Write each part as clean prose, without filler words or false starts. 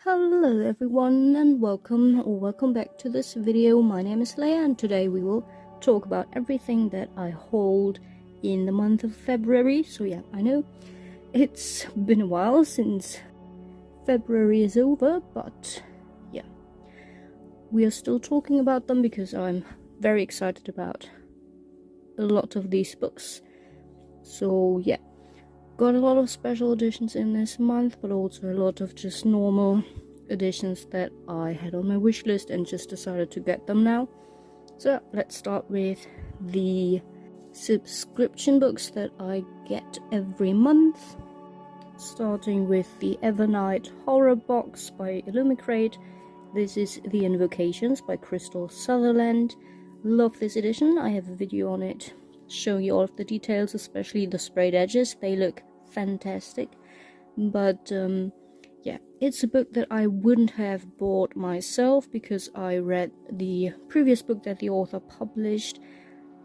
Hello everyone and welcome back to this video. My name is Leia and today we will talk about everything that I hold in the month of February. So yeah, I know it's been a while since February is over, but yeah, we are still talking about them because I'm very excited about a lot of these books. So yeah, got a lot of special editions in this month, but also a lot of just normal editions that I had on my wish list and just decided to get them now. So let's start with the subscription books that I get every month, starting with the Evernight Horror Box by Illumicrate. This is The Invocations by Crystal Sutherland. Love this edition. I have a video on it showing you all of the details, especially the sprayed edges. They look fantastic. But yeah, it's a book that I wouldn't have bought myself because I read the previous book that the author published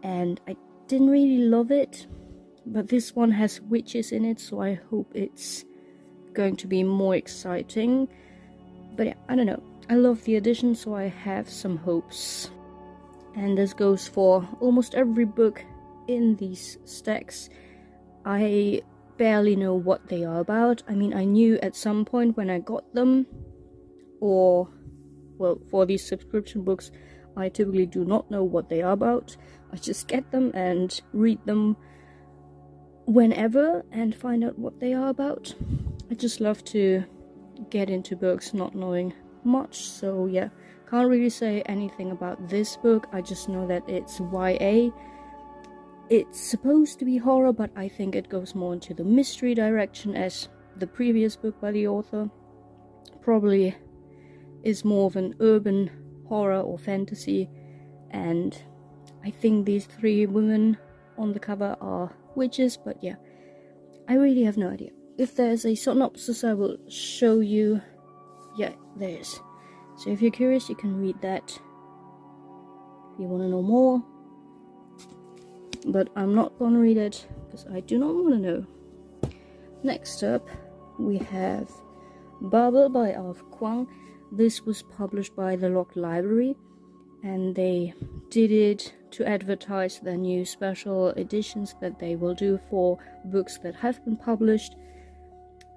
and I didn't really love it. But this one has witches in it, so I hope it's going to be more exciting. But yeah, I don't know. I love the edition, so I have some hopes. And this goes for almost every book in these stacks. I barely know what they are about. I mean, I knew at some point when I got them, or well, for these subscription books I typically do not know what they are about. I just get them and read them whenever and find out what they are about. I just love to get into books not knowing much, so yeah, can't really say anything about this book. I just know that it's YA. It's supposed to be horror, but I think it goes more into the mystery direction as the previous book by the author. Probably is more of an urban horror or fantasy, and I think these three women on the cover are witches, but yeah, I really have no idea. If there's a synopsis I will show you. Yeah, there is. So if you're curious, you can read that if you want to know more. But I'm not gonna read it because I do not want to know. Next up, we have Babel by Alf Kwang. This was published by the Locked Library, and they did it to advertise their new special editions that they will do for books that have been published.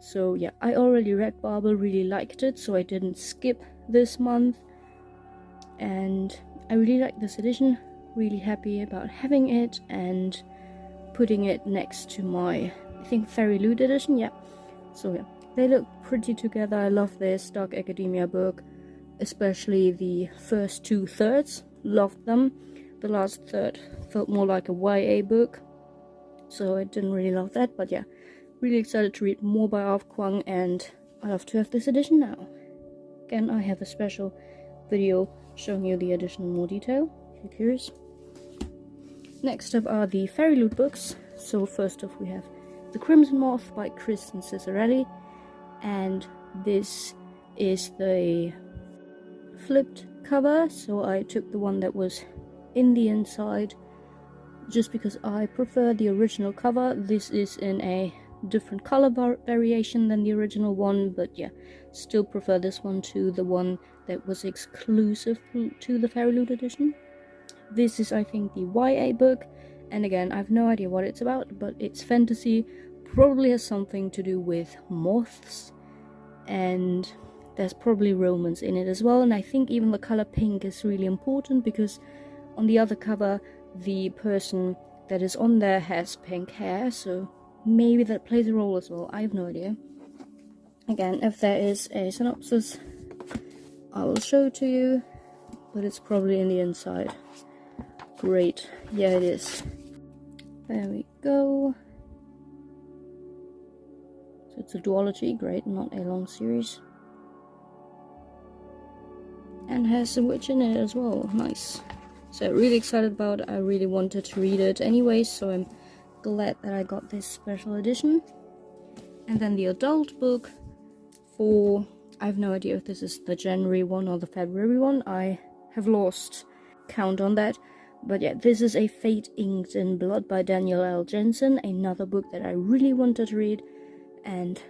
So yeah, I already read Babel, really liked it, so I didn't skip this month, and I really like this edition. Really happy about having it and putting it next to my, I think, Fairy Loot edition. Yeah, so yeah, they look pretty together. I love this dark academia book, especially the first 2/3. Loved them. The last third felt more like a YA book, so I didn't really love that. But yeah, really excited to read more by Alf Kwang, and I love to have this edition now. Again, I have a special video showing you the edition in more detail if you're curious. Next up are the Fairy Loot books. So first off we have The Crimson Moth by Kristen Cicerelli, and this is the flipped cover, so I took the one that was in the inside just because I prefer the original cover. This is in a different color variation than the original one, but yeah, still prefer this one to the one that was exclusive to the Fairy Loot edition. This is, I think, the YA book, and again, I have no idea what it's about, but it's fantasy, probably has something to do with moths, and there's probably romance in it as well. And I think even the color pink is really important because on the other cover the person that is on there has pink hair, so maybe that plays a role as well. I have no idea. Again, if there is a synopsis I will show it to you, but it's probably in the inside. Great, yeah it is. There we go. So it's a duology, great, not a long series. And has a witch in it as well, nice. So really excited about it. I really wanted to read it anyway, so I'm glad that I got this special edition. And then the adult book for, I have no idea if this is the January one or the February one. I have lost count on that. But yeah, this is A Fate Inked in Blood by Daniel L. Jensen, another book that I really wanted to read, and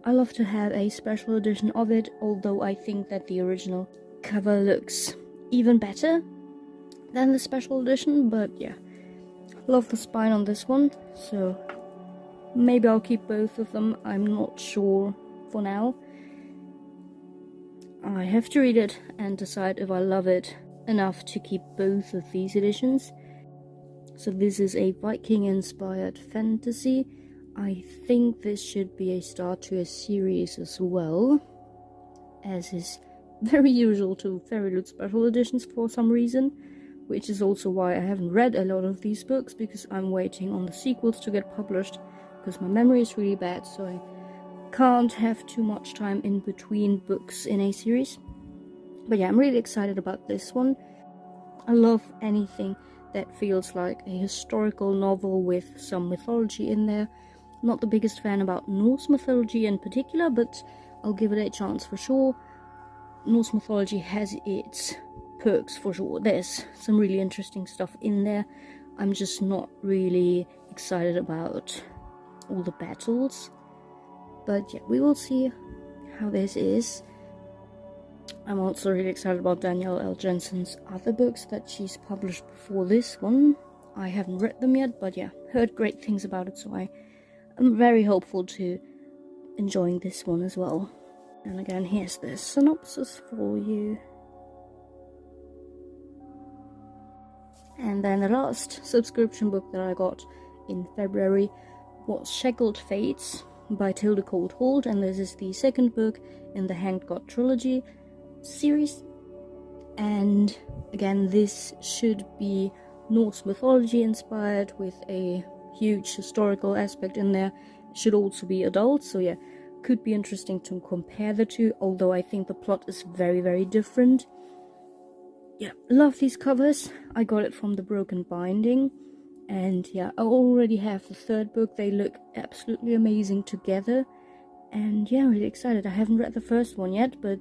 I love to have a special edition of it, although I think that the original cover looks even better than the special edition, but yeah. Love the spine on this one, so maybe I'll keep both of them, I'm not sure for now. I have to read it and decide if I love it enough to keep both of these editions. So this is a Viking-inspired fantasy. I think this should be a start to a series as well, as is very usual to Fairy Loot special editions for some reason, which is also why I haven't read a lot of these books, because I'm waiting on the sequels to get published, because my memory is really bad, so I can't have too much time in between books in a series. But yeah, I'm really excited about this one. I love anything that feels like a historical novel with some mythology in there. Not the biggest fan about Norse mythology in particular, but I'll give it a chance for sure. Norse mythology has its perks for sure. There's some really interesting stuff in there. I'm just not really excited about all the battles. But yeah, we will see how this is. I'm also really excited about Danielle L. Jensen's other books that she's published before this one. I haven't read them yet, but yeah, heard great things about it, so I am very hopeful to enjoying this one as well. And again, here's the synopsis for you. And then the last subscription book that I got in February was Shackled Fates by Tilda Cold-Holt, and this is the second book in the Hanged God trilogy series. And again, this should be Norse mythology inspired with a huge historical aspect in there. It should also be adult, so yeah, could be interesting to compare the two, although I think the plot is very, very different. Yeah, love these covers. I got it from the Broken Binding, and yeah, I already have the third book. They look absolutely amazing together, and yeah, I'm really excited. I haven't read the first one yet, but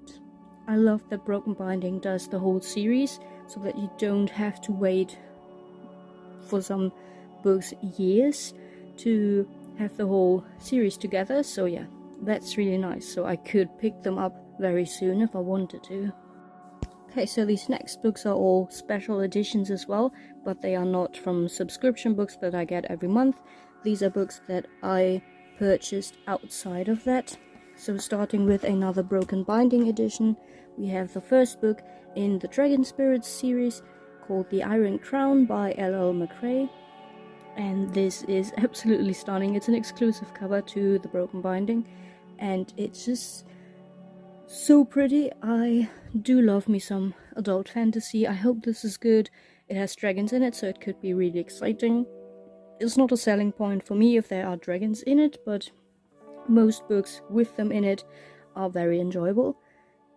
I love that Broken Binding does the whole series, so that you don't have to wait for some books years to have the whole series together. So yeah, that's really nice. So I could pick them up very soon if I wanted to. Okay, so these next books are all special editions as well, but they are not from subscription books that I get every month. These are books that I purchased outside of that. So starting with another Broken Binding edition, we have the first book in the Dragon Spirits series called The Iron Crown by L.L. McRae. And this is absolutely stunning. It's an exclusive cover to the Broken Binding, and it's just so pretty. I do love me some adult fantasy. I hope this is good. It has dragons in it, so it could be really exciting. It's not a selling point for me if there are dragons in it, but most books with them in it are very enjoyable.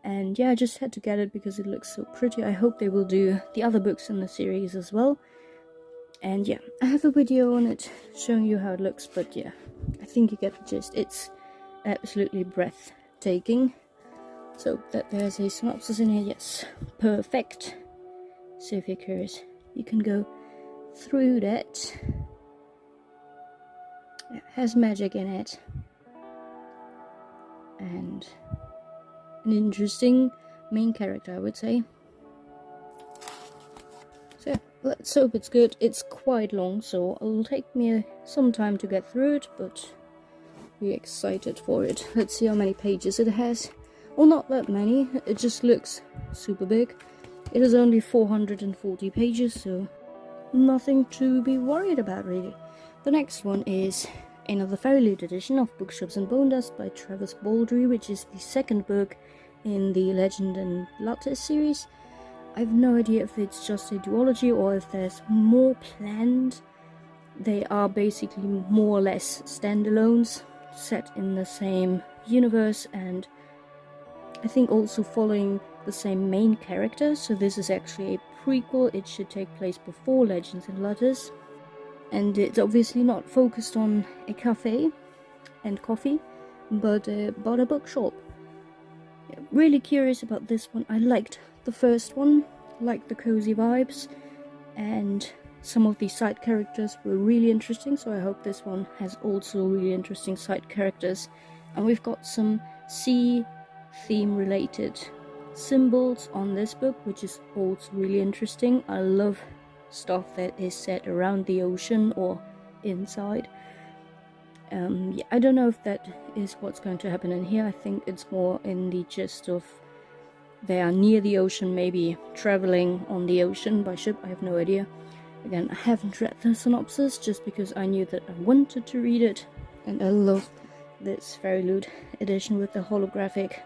And yeah, I just had to get it because it looks so pretty. I hope they will do the other books in the series as well. And yeah, I have a video on it showing you how it looks, but yeah, I think you get the gist. It's absolutely breathtaking. So that there's a synopsis in here, yes, perfect. So if you're curious, you can go through that. It has magic in it, and an interesting main character, I would say. So yeah, let's hope it's good. It's quite long, so it'll take me some time to get through it, but we're excited for it. Let's see how many pages it has. Well, not that many, it just looks super big. It is only 440 pages, so nothing to be worried about, really. The next one is another Fairy Loot edition of Bookshops and Bone Dust by Travis Baldry, which is the second book in the Legend and Blood series. I have no idea if it's just a duology or if there's more planned. They are basically more or less standalones, set in the same universe, and I think also following the same main character. So this is actually a prequel. It should take place before Legends and Letters, and it's obviously not focused on a cafe and coffee, but about a bookshop. Yeah, really curious about this one. I liked the first one, liked the cozy vibes, and some of the side characters were really interesting, so I hope this one has also really interesting side characters. And we've got some sea theme related symbols on this book, which is also really interesting. I love stuff that is set around the ocean or inside. Yeah, I don't know if that is what's going to happen in here. I think it's more in the gist of they are near the ocean, maybe traveling on the ocean by ship. I have no idea. Again, I haven't read the synopsis just because I knew that I wanted to read it, and I love this Fairy Loot edition with the holographic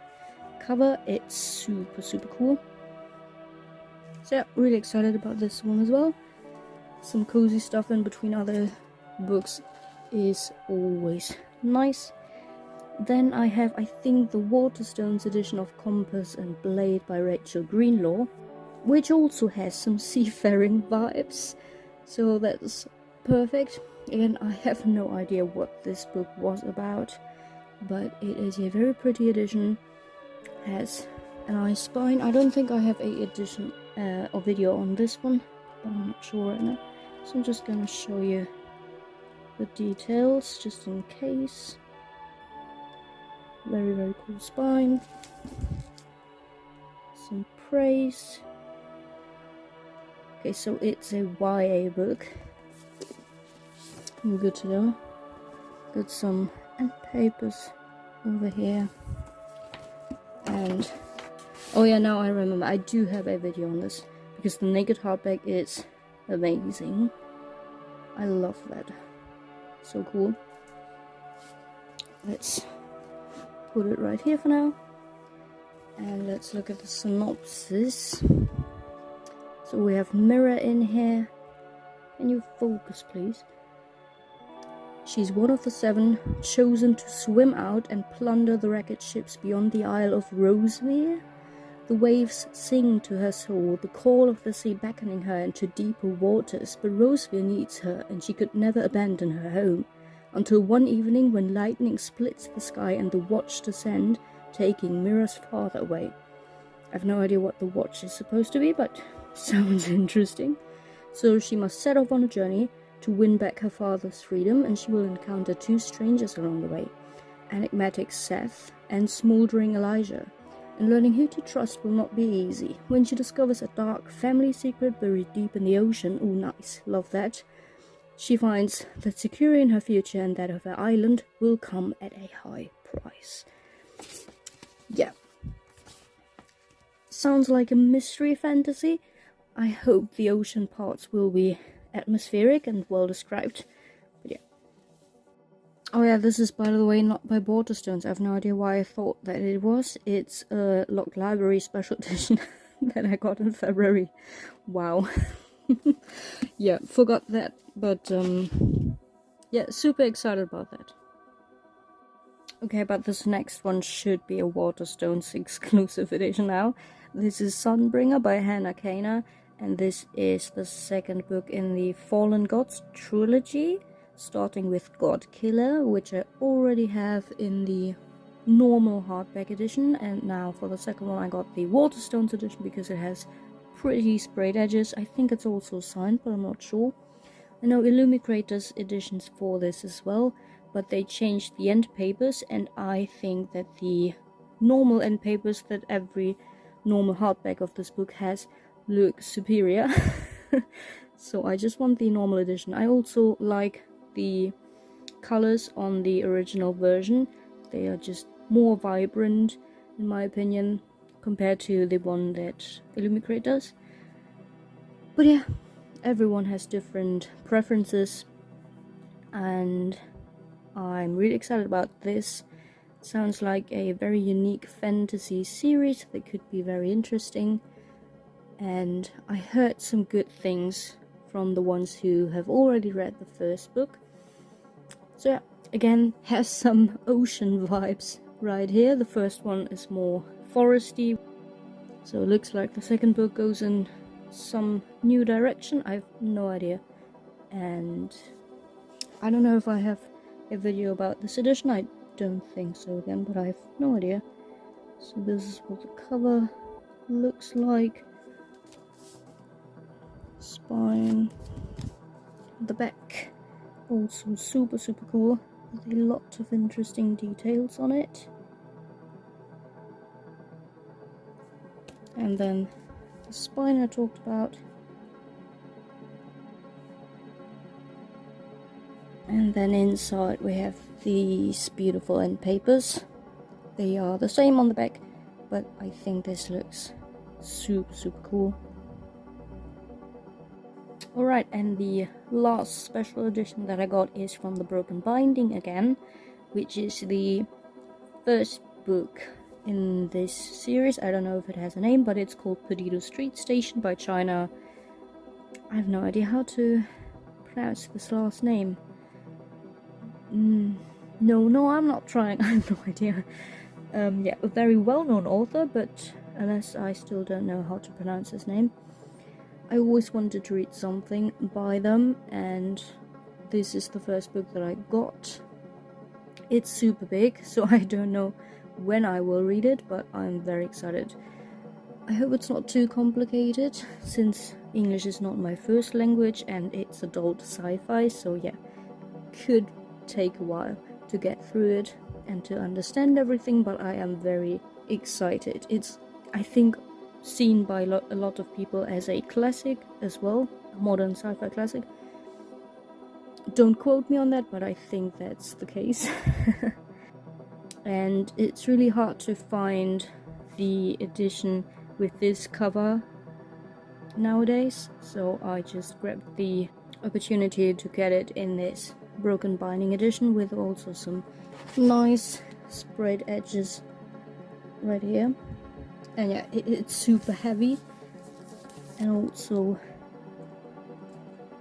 cover. It's super cool. So yeah, really excited about this one as well. Some cozy stuff in between other books is always nice. Then I have, I think, the Waterstones edition of Compass and Blade by Rachel Greenlaw, which also has some seafaring vibes, so that's perfect. Again, I have no idea what this book was about, but it is a very pretty edition. Has an eye spine. I don't think I have a edition or video on this one, but I'm not sure right now, so I'm just gonna show you the details just in case. Very cool spine. Some praise. Okay, so it's a YA book. Good to know. Got some end papers over here. And oh yeah, now I remember, I do have a video on this because the naked hardback is amazing. I love that. So cool. Let's put it right here for now. And let's look at the synopsis. So we have Mirror in here. Can you focus, please? She's one of the 7 chosen to swim out and plunder the wrecked ships beyond the Isle of Rosevere. The waves sing to her soul, the call of the sea beckoning her into deeper waters, but Rosevere needs her, and she could never abandon her home. Until one evening when lightning splits the sky and the watch descend, taking Mirror's father away. I have no idea what the watch is supposed to be, but sounds interesting. So she must set off on a journey to win back her father's freedom, and she will encounter 2 strangers along the way, enigmatic Seth and smoldering Elijah. And learning who to trust will not be easy. When she discovers a dark family secret buried deep in the ocean, ooh nice, love that, she finds that securing her future and that of her island will come at a high price. Yeah. Sounds like a mystery fantasy. I hope the ocean parts will be atmospheric and well described. But yeah. Oh yeah, this is, by the way, not by Waterstones. I have no idea why I thought that it was. It's a Locked Library special edition that I got in February. Wow. Yeah, forgot that. But yeah, super excited about that. Okay, but this next one should be a Waterstones exclusive edition now. This is Sunbringer by Hannah Kana, and this is the 2nd book in the Fallen Gods trilogy, starting with God Killer, which I already have in the normal hardback edition, and now for the 2nd one I got the Waterstones edition because it has pretty sprayed edges. I think it's also signed, but I'm not sure. I know Illumicrator's editions for this as well, but they changed the end papers, and I think that the normal end papers that every normal hardback of this book has look superior. So I just want the normal edition. I also like the colors on the original version. They are just more vibrant, in my opinion, compared to the one that Illumicrate does. But yeah, everyone has different preferences, and I'm really excited about this. It sounds like a very unique fantasy series that could be very interesting, and I heard some good things from the ones who have already read the first book. So yeah, again, has some ocean vibes right here. The first one is more foresty, so it looks like the 2nd book goes in some new direction. I have no idea, and I don't know if I have a video about this edition. I don't think so again, but I have no idea. So this is what the cover looks like. Spine. The back also super cool. with a lot of interesting details on it. And then the spine I talked about. And then inside we have these beautiful end papers. They are the same on the back, but I think this looks super cool. Alright, and the last special edition that I got is from the Broken Binding again, which is the first book in this series. I don't know if it has a name, but it's called Perdido Street Station by China. I have no idea how to pronounce this last name. No, I'm not trying. I have no idea. Yeah, a very well-known author, but unless I still don't know how to pronounce his name. I always wanted to read something by them, and this is the first book that I got. It's super big, so I don't know when I will read it, but I'm very excited. I hope it's not too complicated, since English is not my first language and it's adult sci-fi, so yeah, could take a while to get through it and to understand everything, but I am very excited. It's, I think, seen by a lot of people as a classic as well, a modern sci-fi classic. Don't quote me on that, but I think that's the case. And it's really hard to find the edition with this cover nowadays, so I just grabbed the opportunity to get it in this Broken Binding edition with also some nice sprayed edges right here. And yeah, it's super heavy and also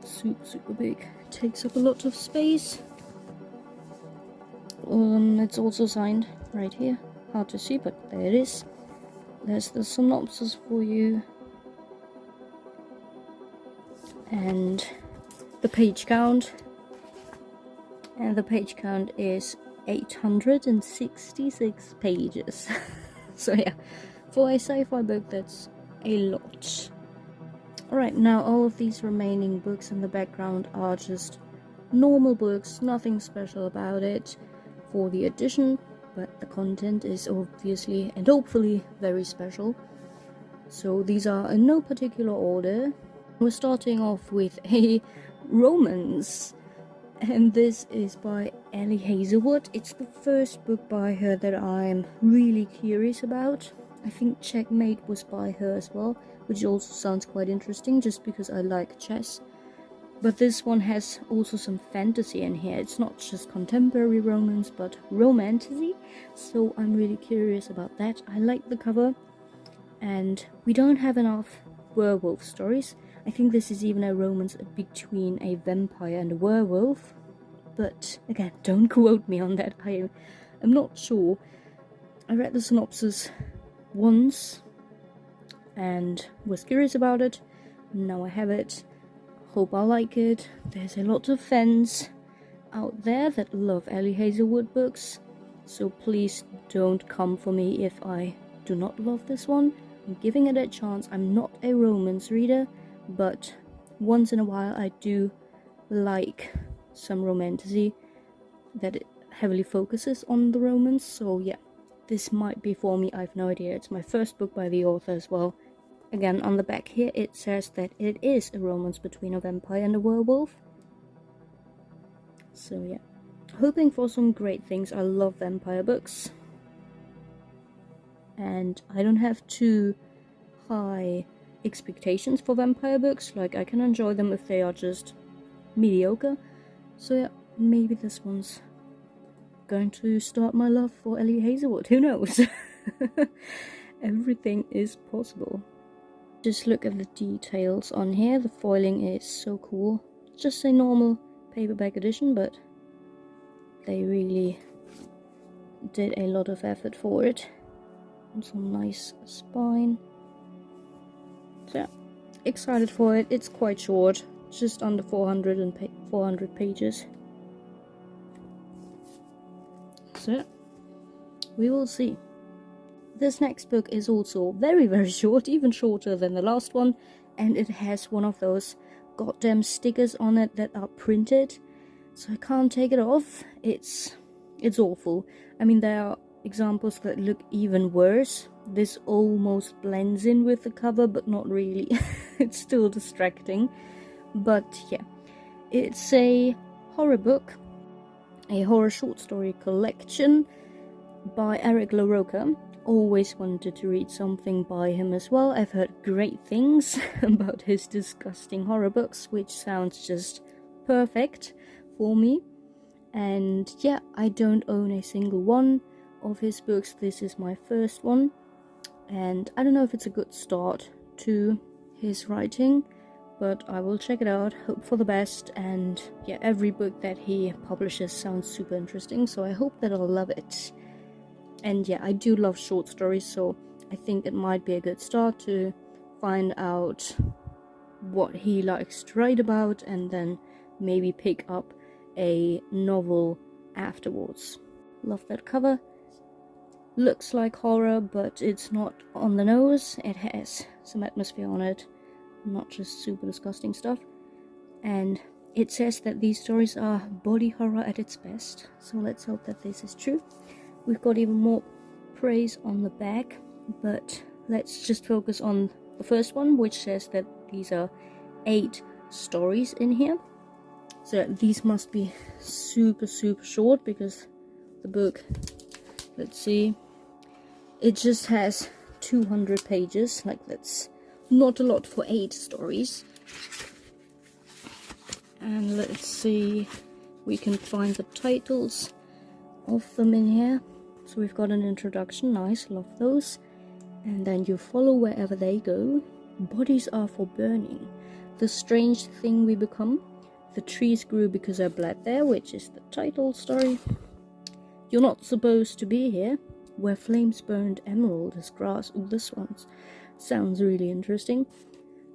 super big. It takes up a lot of space. It's also signed right here. Hard to see, but there it is. There's the synopsis for you. And the page count. And the page count is 866 pages. So yeah, for a sci-fi book, that's a lot. Alright, now all of these remaining books in the background are just normal books, nothing special about it for the edition, but the content is obviously and hopefully very special. So these are in no particular order. We're starting off with a romance, and this is by Ellie Hazelwood. It's the first book by her that I'm really curious about. I think Checkmate was by her as well, which also sounds quite interesting just because I like chess. But this one has also some fantasy in here. It's not just contemporary romance, but romantasy. So I'm really curious about that. I like the cover, and we don't have enough werewolf stories. I think this is even a romance between a vampire and a werewolf. But again, don't quote me on that. I am not sure. I read the synopsis once and was curious about it. Now I have it. Hope I like it. There's a lot of fans out there that love Ellie Hazelwood books, so please don't come for me if I do not love this one. I'm giving it a chance. I'm not a romance reader, but once in a while I do like some romantasy that it heavily focuses on the romance, so yeah, this might be for me. I have no idea. It's my first book by the author as well. Again, on the back here it says that it is a romance between a vampire and a werewolf. So yeah, hoping for some great things. I love vampire books, and I don't have too high expectations for vampire books. Like, I can enjoy them if they are just mediocre. So yeah, maybe this one's going to start my love for Ellie Hazelwood. Who knows? Everything is possible. Just look at the details on here. The foiling is so cool. Just a normal paperback edition, but they really did a lot of effort for it. And some nice spine. So yeah, excited for it. It's quite short, just under 400 pages. So yeah, we will see. This next book is also very short, even shorter than the last one, and it has one of those goddamn stickers on it that are printed. so I can't take it off. It's awful. I mean, there are examples that look even worse. This almost blends in with the cover, but not really. It's still distracting. But yeah, it's a horror book, a horror short story collection by Eric LaRocca. Always wanted to read something by him as well. I've heard great things about his disgusting horror books, which sounds just perfect for me. And yeah, I don't own a single one of his books. This is my first one, and I don't know if it's a good start to his writing, but I will check it out, hope for the best. And yeah, every book that he publishes sounds super interesting, so I hope that I'll love it. And yeah, I do love short stories, so I think it might be a good start to find out what he likes to write about, and then maybe pick up a novel afterwards. Love that cover. Looks like horror, but it's not on the nose. It has some atmosphere on it, not just super disgusting stuff. And it says that these stories are body horror at its best, so let's hope that this is true. We've got even more praise on the back, but let's just focus on the first one, which says that these are 8 stories in here. So these must be super short, because the book, let's see, it just has 200 pages. Like, that's not a lot for 8 stories. And let's see, we can find the titles of them in here. So we've got an introduction, nice, love those. And then you follow wherever they go. Bodies are for burning. The strange thing we become. The trees grew because I bled there, which is the title story. You're not supposed to be here. Where flames burned emerald as grass. Ooh, this one sounds really interesting.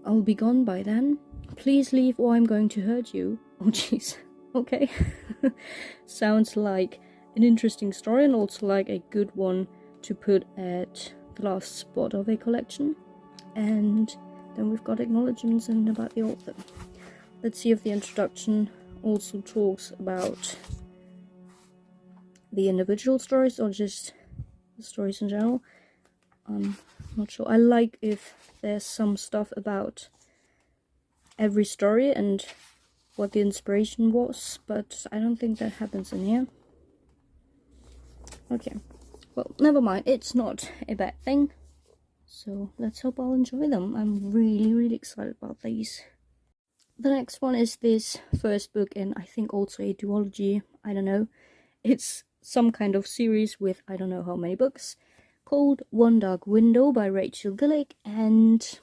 I'll be gone by then. Please leave or I'm going to hurt you. Oh jeez, okay. Sounds like an interesting story, and also like a good one to put at the last spot of a collection. And then we've got acknowledgements and about the author. Let's see if the introduction also talks about the individual stories or just the stories in general. I'm not sure. I like if there's some stuff about every story and what the inspiration was, but I don't think that happens in here. Okay, well, never mind, it's not a bad thing, so let's hope I'll enjoy them. I'm really excited about these. The next one is this first book in, I think, also a duology. I don't know, it's some kind of series with I don't know how many books, called One Dark Window by Rachel Gillick, and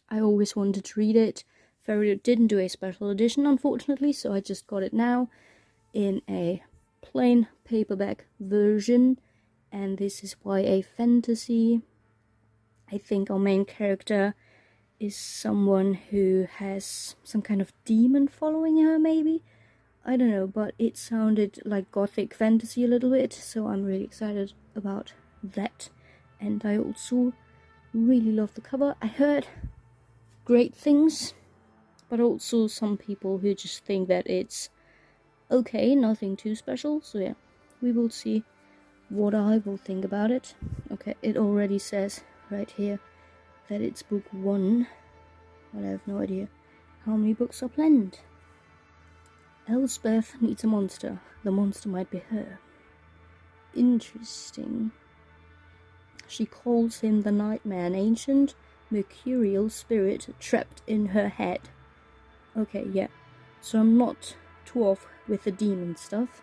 I always wanted to read it. Ferry didn't do a special edition, unfortunately, so I just got it now in a plain paperback version, and this is YA fantasy. I think our main character is someone who has some kind of demon following her, maybe? I don't know, but it sounded like gothic fantasy a little bit, so I'm really excited about that. And I also really love the cover. I heard great things, but also some people who just think that it's okay, nothing too special. So yeah, we will see what I will think about it. Okay, it already says right here that it's book 1, but I have no idea how many books are planned. Elspeth needs a monster. The monster might be her. Interesting. She calls him the Nightmare, an ancient mercurial spirit trapped in her head. Okay, yeah. So I'm not too off with the demon stuff.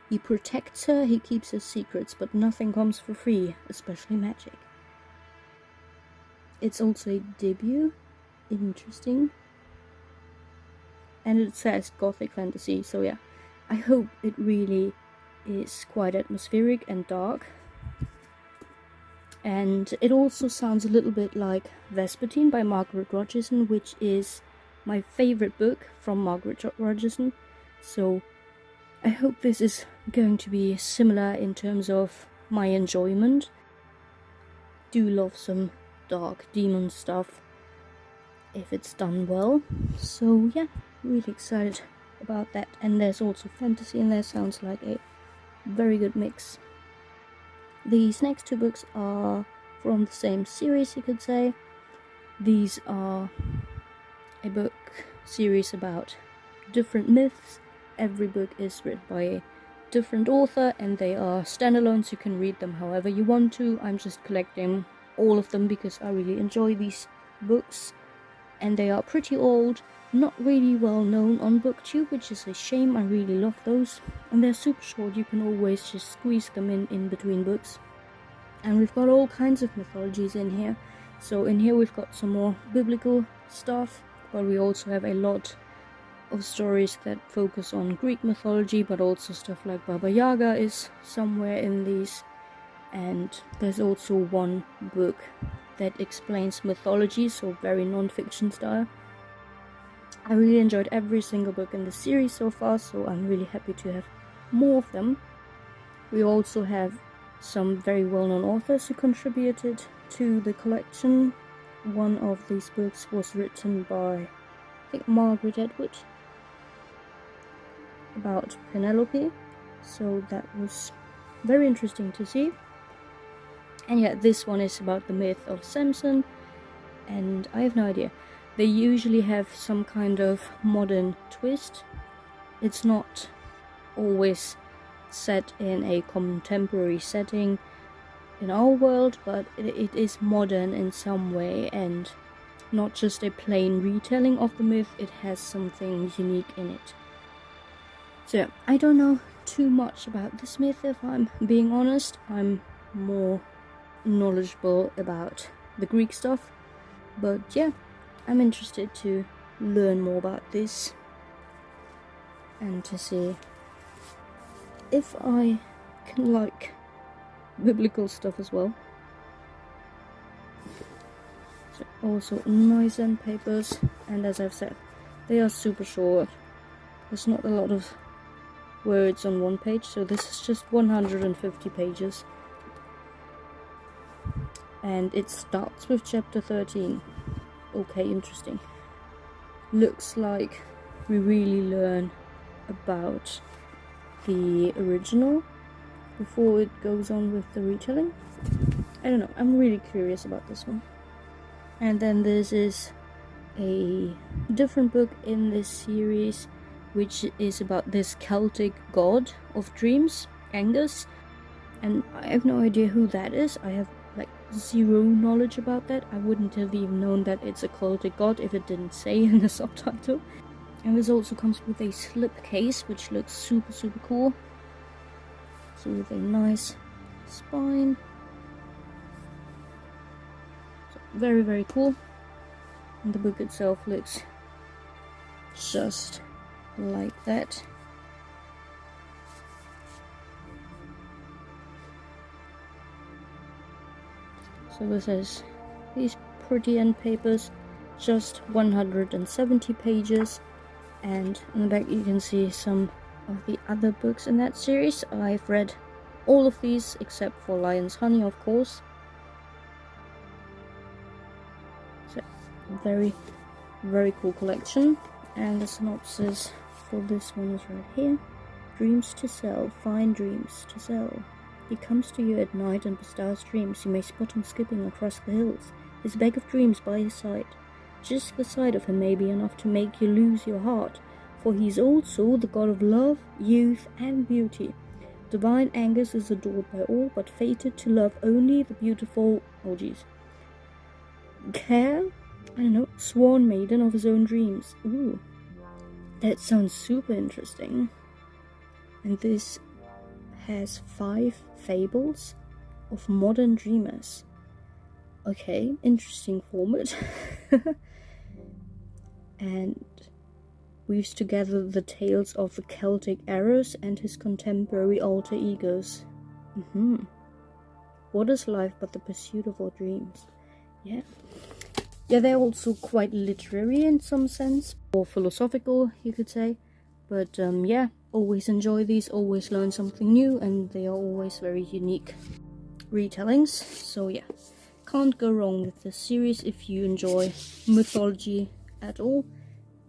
He protects her, he keeps her secrets, but nothing comes for free, especially magic. It's also a debut. Interesting. And it says gothic fantasy, so yeah. I hope it really is quite atmospheric and dark. And it also sounds a little bit like Vespertine by Margaret Rogerson, which is my favorite book from Margaret Rogerson. So I hope this is going to be similar in terms of my enjoyment. Do love some dark demon stuff if it's done well. So yeah, really excited about that. And there's also fantasy in there, sounds like a very good mix. These next two books are from the same series, you could say. These are a book series about different myths. Every book is written by a different author, and they are standalones. You can read them however you want to. I'm just collecting all of them because I really enjoy these books, and they are pretty old, not really well known on booktube, which is a shame. I really love those, and they're super short. You can always just squeeze them in between books. And we've got all kinds of mythologies in here. So in here we've got some more biblical stuff, but we also have a lot of stories that focus on Greek mythology, but also stuff like Baba Yaga is somewhere in these. And there's also one book that explains mythology, so very non-fiction style. I really enjoyed every single book in the series so far, so I'm really happy to have more of them. We also have some very well-known authors who contributed to the collection. One of these books was written by, I think, Margaret Atwood, about Penelope, so that was very interesting to see. And yeah, this one is about the myth of Samson, and I have no idea. They usually have some kind of modern twist. It's not always set in a contemporary setting in our world, but it is modern in some way, and not just a plain retelling of the myth. It has something unique in it. So I don't know too much about this myth, if I'm being honest. I'm more knowledgeable about the Greek stuff, but yeah, I'm interested to learn more about this and to see if I can like biblical stuff as well. So also nice end papers, and as I've said, they are super short. There's not a lot of words on one page, so this is just 150 pages. And it starts with chapter 13. Okay, interesting. Looks like we really learn about the original before it goes on with the retelling. I don't know, I'm really curious about this one. And then this is a different book in this series, which is about this Celtic god of dreams, Angus. And I have no idea who that is. I have like zero knowledge about that. I wouldn't have even known that it's a Celtic god if it didn't say in the subtitle. And this also comes with a slipcase, which looks super cool. So with a nice spine. So very cool. And the book itself looks just like that. So this has these pretty end papers, just 170 pages, and in the back you can see some of the other books in that series. I've read all of these except for Lion's Honey, of course. So very cool collection. And the synopsis for this one is right here. Dreams to sell, fine dreams to sell. He comes to you at night and bestows dreams. You may spot him skipping across the hills, his bag of dreams by his side. Just the sight of him may be enough to make you lose your heart, for he is also the god of love, youth, and beauty. Divine Angus is adored by all, but fated to love only the beautiful, Care? I don't know, sworn maiden of his own dreams. Ooh, that sounds super interesting. And this has 5 fables of modern dreamers. Okay, interesting format. And weaves together the tales of the Celtic Eros and his contemporary alter egos. What is life but the pursuit of our dreams? Yeah, they're also quite literary in some sense, or philosophical, you could say. But yeah, always enjoy these, always learn something new, and they are always very unique retellings. So yeah, can't go wrong with this series if you enjoy mythology at all.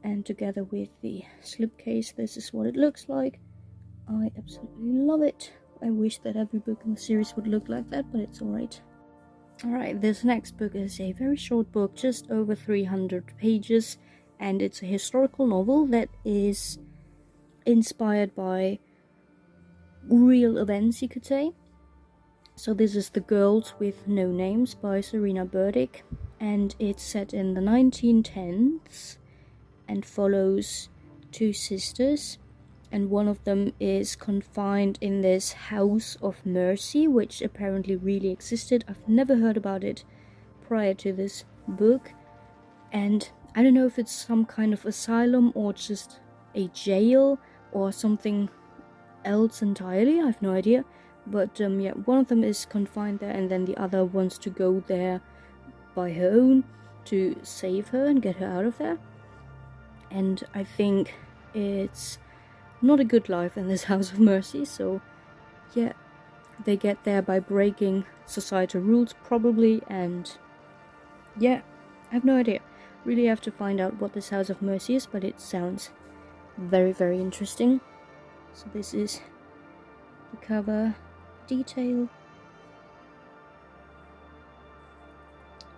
and together with the slipcase, this is what it looks like. I absolutely love it. I wish that every book in the series would look like that, but it's alright. Alright, this next book is a very short book, just over 300 pages, and it's a historical novel that is inspired by real events, you could say. So this is The Girls with No Names by Serena Burdick, and it's set in the 1910s and follows two sisters, and one of them is confined in this house of mercy, which apparently really existed. I've never heard about it prior to this book, and I don't know if it's some kind of asylum or just a jail or something else entirely. I have no idea, but yeah, one of them is confined there, and then the other wants to go there by her own to save her and get her out of there. And I think it's not a good life in this house of mercy, so yeah, they get there by breaking societal rules probably, and yeah, I have no idea. Really have to find out what this house of mercy is, but it sounds very, very interesting. So this is the cover detail,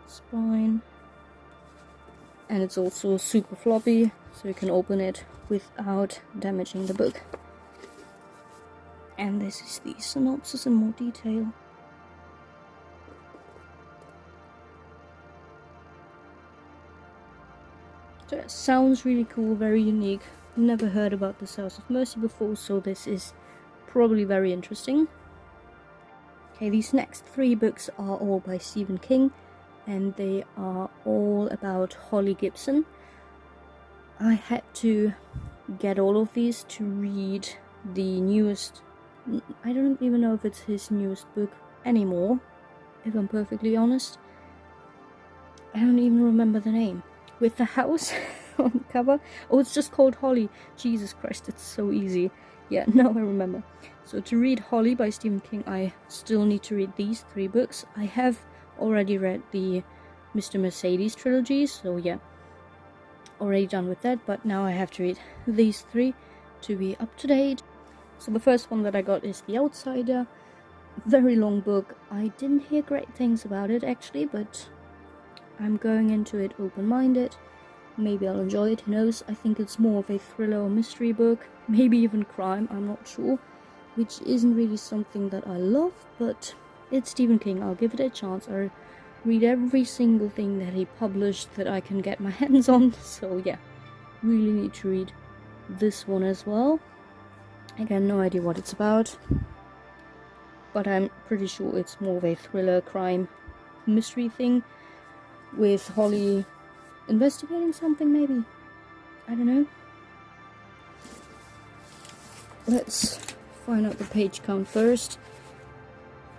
spine, and it's also super floppy, so you can open it without damaging the book. And this is the synopsis in more detail. So it sounds really cool, very unique. Never heard about this House of Mercy before, so this is probably very interesting. Okay, these next three books are all by Stephen King, and they are all about Holly Gibson. I had to get all of these to read the newest, I don't even know if it's his newest book anymore, if I'm perfectly honest. I don't even remember the name. With the house on the cover. Oh, it's just called Holly. Jesus Christ, it's so easy. Yeah, now I remember. So to read Holly by Stephen King, I still need to read these three books. I have already read the Mr. Mercedes trilogy, so yeah, already done with that, but now I have to read these three to be up to date. So the first one that I got is The Outsider. Very long book. I didn't hear great things about it actually, but I'm going into it open-minded. Maybe I'll enjoy it, who knows. I think it's more of a thriller or mystery book, maybe even crime, I'm not sure, which isn't really something that I love, but it's Stephen King. I'll give it a chance. I read every single thing that he published that I can get my hands on, so yeah, really need to read this one as well. Again, no idea what it's about, but I'm pretty sure it's more of a thriller, crime, mystery thing, with Holly investigating something, maybe. I don't know. Let's find out the page count first.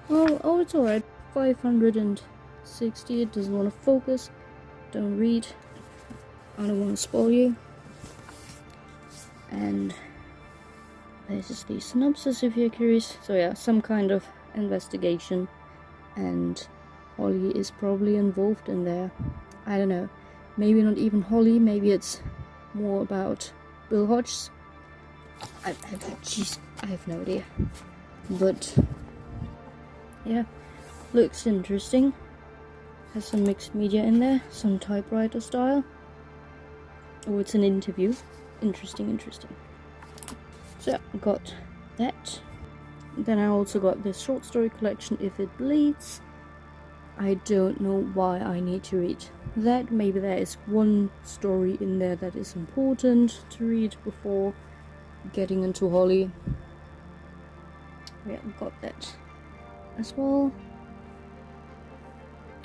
Oh, it's alright. 560. It doesn't want to focus. Don't read. I don't want to spoil you. And this is the synopsis if you're curious. So yeah, some kind of investigation, and Holly is probably involved in there. I don't know. Maybe not even Holly. Maybe it's more about Bill Hodges. I have no idea. But yeah, looks interesting. Has some mixed media in there, some typewriter style. Oh, it's an interview. Interesting. So I got that. Then I also got this short story collection, If It Bleeds. I don't know why I need to read that. Maybe there is one story in there that is important to read before getting into Holly. Yeah, got that as well.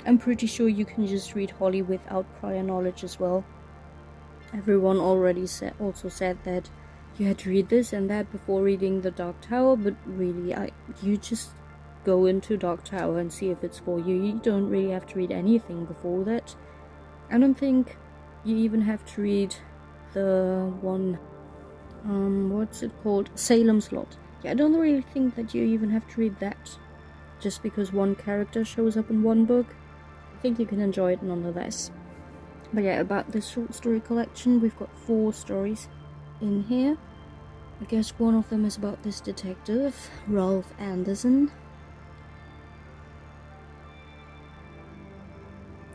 I'm pretty sure you can just read Holly without prior knowledge as well. Everyone already also said that you had to read this and that before reading The Dark Tower, but really, you just go into Dark Tower and see if it's for you. You don't really have to read anything before that. I don't think you even have to read the one, what's it called? Salem's Lot. Yeah, I don't really think that you even have to read that. Just because one character shows up in one book, I think you can enjoy it nonetheless. But yeah, about this short story collection, we've got 4 stories in here. I guess one of them is about this detective, Ralph Anderson.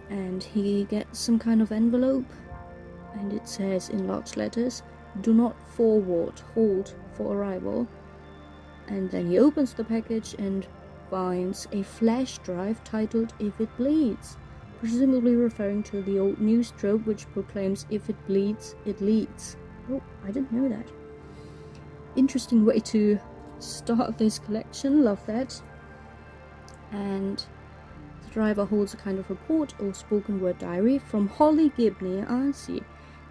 And he gets some kind of envelope, and it says in large letters, "Do not forward, hold for arrival." And then he opens the package and finds a flash drive titled "If It Bleeds," presumably referring to the old news trope which proclaims if it bleeds, it leads. Oh, I didn't know that. Interesting way to start this collection, love that. And the driver holds a kind of report or spoken word diary from Holly Gibney, I see,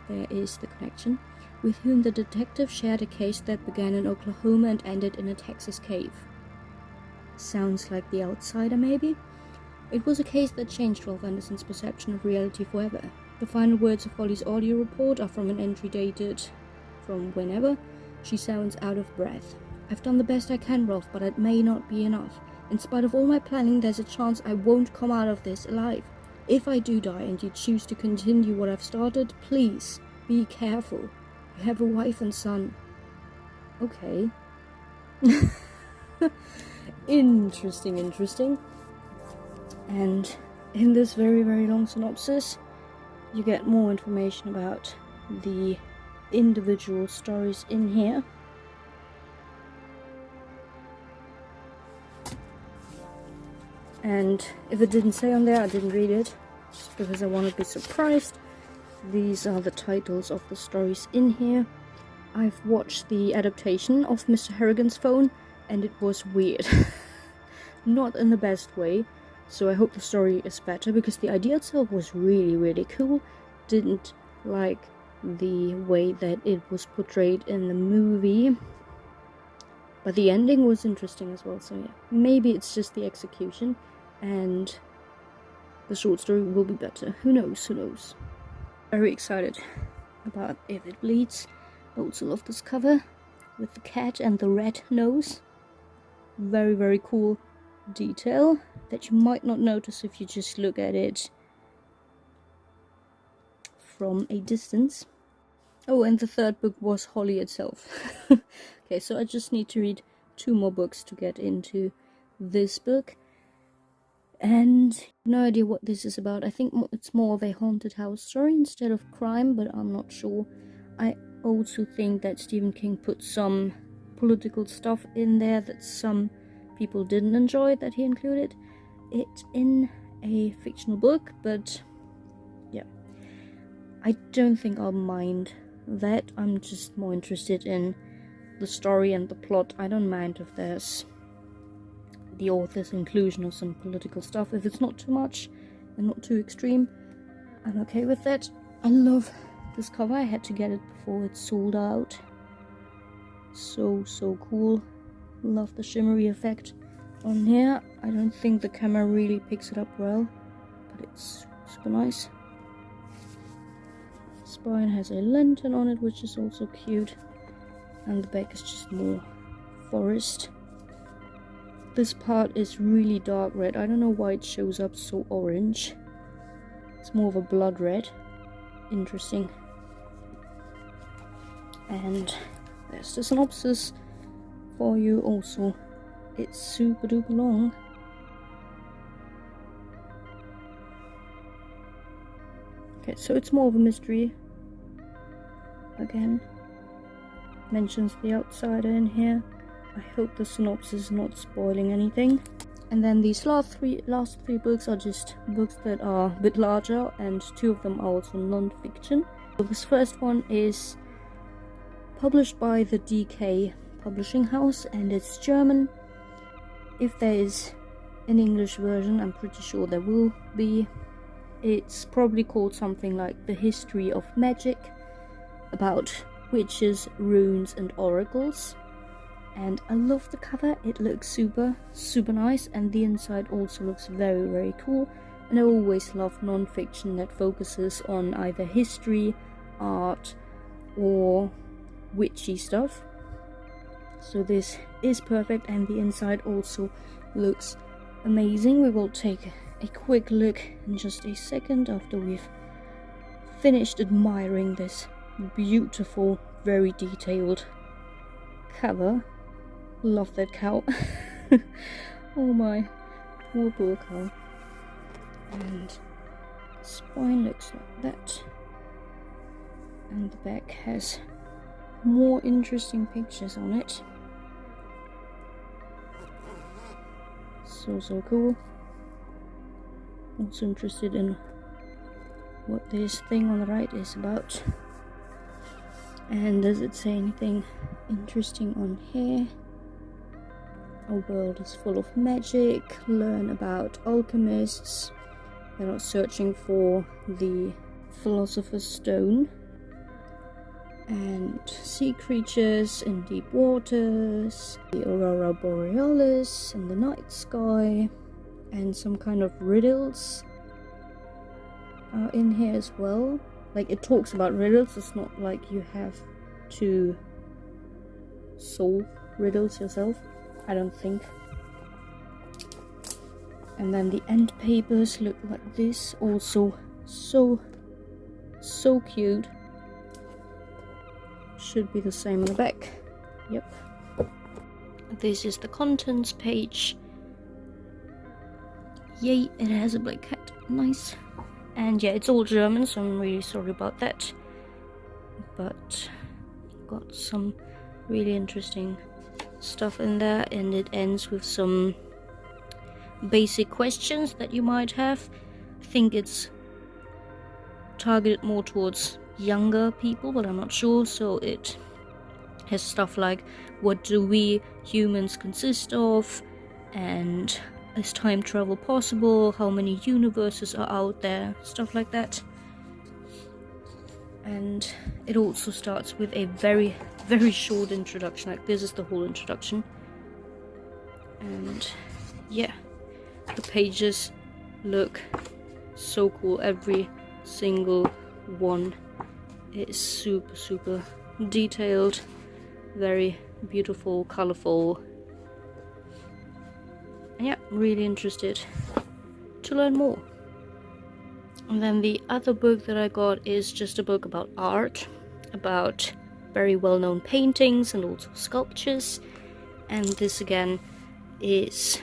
there is the connection, with whom the detective shared a case that began in Oklahoma and ended in a Texas cave. Sounds like The Outsider, maybe? It was a case that changed Ralph Anderson's perception of reality forever. The final words of Holly's audio report are from an entry dated from whenever. She sounds out of breath. "I've done the best I can, Ralph, but it may not be enough. In spite of all my planning, there's a chance I won't come out of this alive. If I do die and you choose to continue what I've started, please be careful. You have a wife and son." Okay. Interesting. And in this very, very long synopsis, you get more information about the individual stories in here. And if it didn't say on there, I didn't read it, just because I want to be surprised. These are the titles of the stories in here. I've watched the adaptation of Mr. Harrigan's Phone, and it was weird. Not in the best way, so I hope the story is better, because the idea itself was really, really cool. Didn't like the way that it was portrayed in the movie, but the ending was interesting as well, so yeah. Maybe it's just the execution, and the short story will be better. Who knows? Very excited about If It Bleeds. I also love this cover with the cat and the red nose. Very, very cool detail that you might not notice if you just look at it from a distance. Oh, and the third book was Holly itself. Okay, so I just need to read 2 more books to get into this book. And no idea what this is about. I think it's more of a haunted house story instead of crime, but I'm not sure. I also think that Stephen King put some political stuff in there that some people didn't enjoy, that he included it in a fictional book, but yeah. I don't think I'll mind that. I'm just more interested in the story and the plot. I don't mind if there's the author's inclusion of some political stuff. If it's not too much and not too extreme, I'm okay with that. I love this cover. I had to get it before it sold out. So cool. Love the shimmery effect on here. I don't think the camera really picks it up well, but it's super nice. Spine has a lantern on it, which is also cute, and the back is just more forest. This part is really dark red. I don't know why it shows up so orange. It's more of a blood red. Interesting. And there's the synopsis for you also. It's super duper long. Okay, so it's more of a mystery. Again, mentions the outsider in here. I hope the synopsis is not spoiling anything. And then these last three books are just books that are a bit larger, and 2 of them are also non-fiction. So this first one is published by the DK Publishing House, and it's German. If there is an English version, I'm pretty sure there will be. It's probably called something like The History of Magic, about witches, runes and oracles. And I love the cover. It looks super nice, and the inside also looks very, very cool. And I always love non-fiction that focuses on either history, art or witchy stuff. So this is perfect, and the inside also looks amazing. We will take a quick look in just a second after we've finished admiring this beautiful, very detailed cover. Love that cow. Oh my, poor cow. And spine looks like that. And the back has more interesting pictures on it. So cool. Also interested in what this thing on the right is about. And does it say anything interesting on here? Our world is full of magic. Learn about alchemists. They're not searching for the philosopher's stone. And sea creatures in deep waters. The aurora borealis and the night sky. And some kind of riddles are in here as well. Like, it talks about riddles. It's not like you have to solve riddles yourself, I don't think. And then the end papers look like this, also so cute. Should be the same on the back. Yep. This is the contents page. Yay, it has a black cat. Nice. And yeah, it's all German, so I'm really sorry about that. But got some really interesting stuff in there, and it ends with some basic questions that you might have. I think it's targeted more towards younger people, but I'm not sure. So it has stuff like, what do we humans consist of, and is time travel possible, how many universes are out there, stuff like that. And it also starts with a very short introduction. Like, this is the whole introduction. And yeah, the pages look so cool. Every single one is super detailed, very beautiful, colorful. And yeah, really interested to learn more. And then the other book that I got is just a book about art, about very well-known paintings and also sculptures. And this again is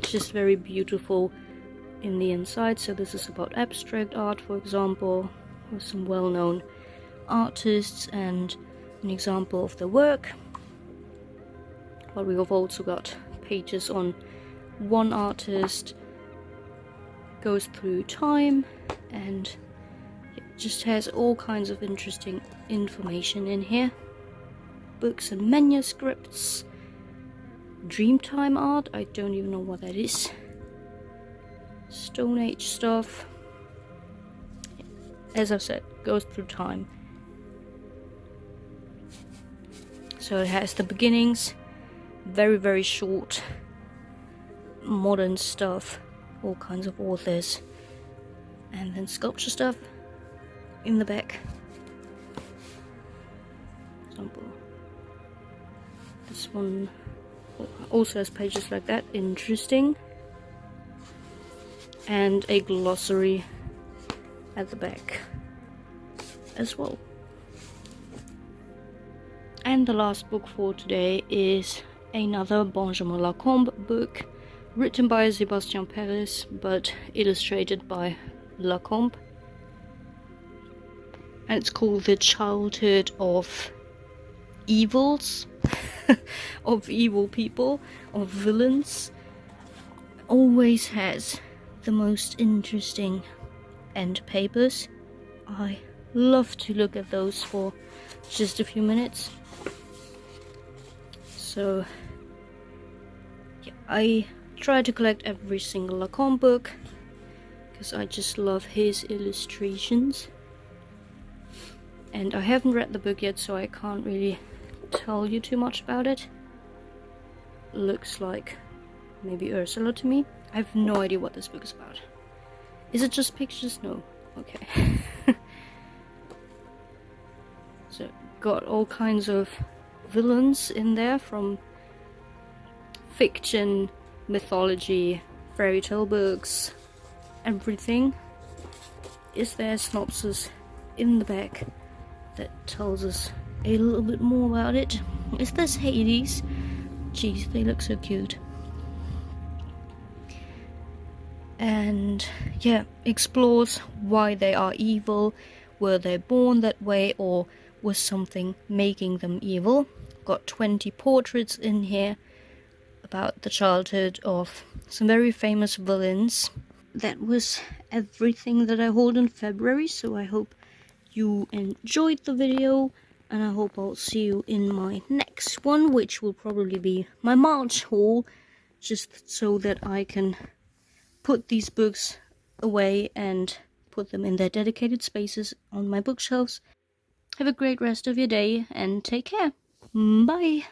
just very beautiful in the inside. So this is about abstract art, for example, with some well-known artists and an example of their work. But we have also got pages on one artist, goes through time, and it just has all kinds of interesting information in here. Books and manuscripts, Dreamtime art, I don't even know what that is. Stone Age stuff. As I said, goes through time. So it has the beginnings, very short, modern stuff, all kinds of authors, and then sculpture stuff in the back. For example, this one also has pages like that, interesting, and a glossary at the back as well. And the last book for today is another Benjamin Lacombe book, written by Sebastian Perez, but illustrated by Lacombe. And it's called The Childhood of Evils, of evil people, of villains. Always has the most interesting end papers. I love to look at those for just a few minutes. So yeah, I try to collect every single Lacombe book because I just love his illustrations. And I haven't read the book yet, so I can't really tell you too much about it. Looks like maybe Ursula to me. I have no idea what this book is about. Is it just pictures? No. Okay. So got all kinds of villains in there, from fiction, mythology, fairy tale books, everything is there. Synopsis in the back that tells us a little bit more about it. Is this Hades? Jeez, they look so cute. And yeah, explores why they are evil. Were they born that way, or was something making them evil? Got 20 portraits in here about the childhood of some very famous villains. That was everything that I hauled in February, so I hope you enjoyed the video, and I hope I'll see you in my next one, which will probably be my March haul, just so that I can put these books away and put them in their dedicated spaces on my bookshelves. Have a great rest of your day and take care. Bye!